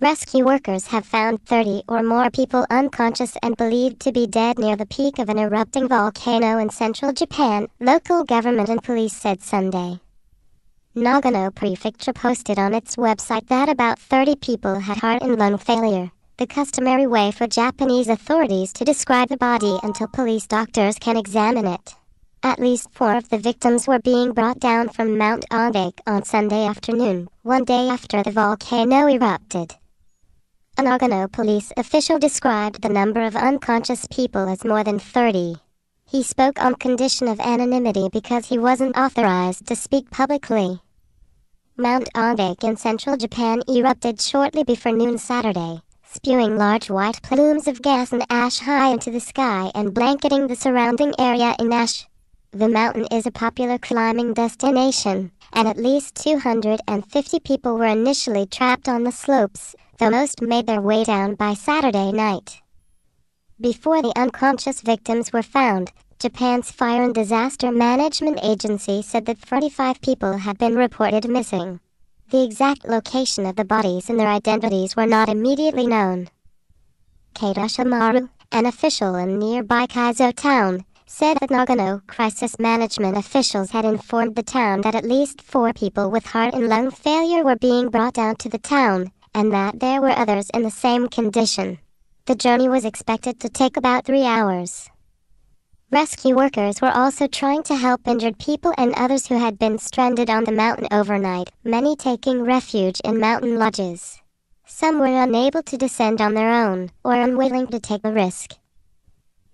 Rescue workers have found 30 or more people unconscious and believed to be dead near the peak of an erupting volcano in central Japan, local government and police said Sunday. Nagano Prefecture posted on its website that about 30 people had heart and lung failure, the customary way for Japanese authorities to describe the body until police doctors can examine it. At least 4 of the victims were being brought down from Mount Ontake on Sunday afternoon, one day after the volcano erupted. A Nagano police official described the number of unconscious people as more than 30. He spoke on condition of anonymity because he wasn't authorized to speak publicly. Mount Ontake in central Japan erupted shortly before noon Saturday, spewing large white plumes of gas and ash high into the sky and blanketing the surrounding area in ash. The mountain is a popular climbing destination, and at least 250 people were initially trapped on the slopes, though most made their way down by Saturday night. Before the unconscious victims were found, Japan's Fire and Disaster Management Agency said that 45 people had been reported missing. The exact location of the bodies and their identities were not immediately known. Keita Shimaru, an official in nearby Kaizo town, said that Nagano crisis management officials had informed the town that at least 4 people with heart and lung failure were being brought down to the town, and that there were others in the same condition. The journey was expected to take about 3 hours. Rescue workers were also trying to help injured people and others who had been stranded on the mountain overnight, many taking refuge in mountain lodges. Some were unable to descend on their own, or unwilling to take the risk.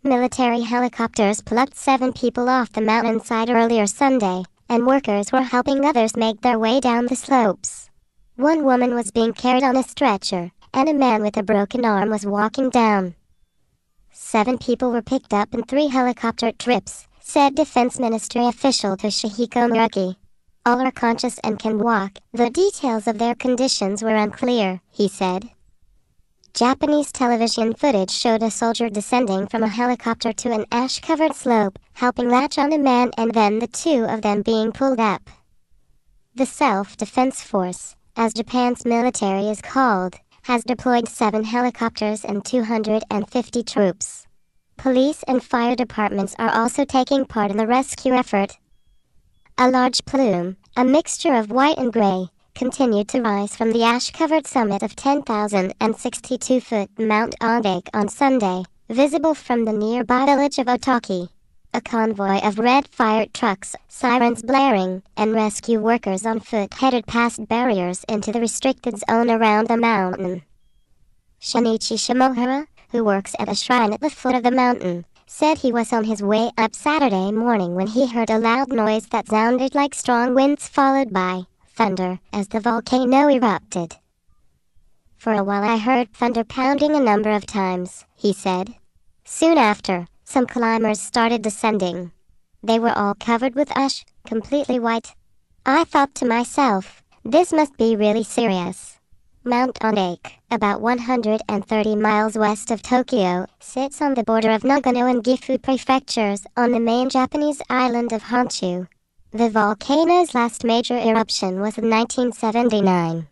Military helicopters plucked 7 people off the mountainside earlier Sunday, and workers were helping others make their way down the slopes. One woman was being carried on a stretcher, and a man with a broken arm was walking down. 7 people were picked up in 3 helicopter trips, said Defense Ministry official Toshihiko Muraki. All are conscious and can walk, though details of their conditions were unclear, he said. Japanese television footage showed a soldier descending from a helicopter to an ash-covered slope, helping latch on a man and then the 2 of them being pulled up. The Self-Defense Force, as Japan's military is called, has deployed 7 helicopters and 250 troops. Police and fire departments are also taking part in the rescue effort. A large plume, a mixture of white and gray, continued to rise from the ash-covered summit of 10,062-foot Mount Ontake on Sunday, visible from the nearby village of Ontake. A convoy of red fire trucks, sirens blaring, and rescue workers on foot headed past barriers into the restricted zone around the mountain. Shinichi Shimohara, who works at a shrine at the foot of the mountain, said he was on his way up Saturday morning when he heard a loud noise that sounded like strong winds followed by thunder as the volcano erupted. For a while I heard thunder pounding a number of times, he said. Soon after, some climbers started descending. They were all covered with ash, completely white. I thought to myself, this must be really serious. Mount Ontake, about 130 miles west of Tokyo, sits on the border of Nagano and Gifu prefectures on the main Japanese island of Honshu. The volcano's last major eruption was in 1979.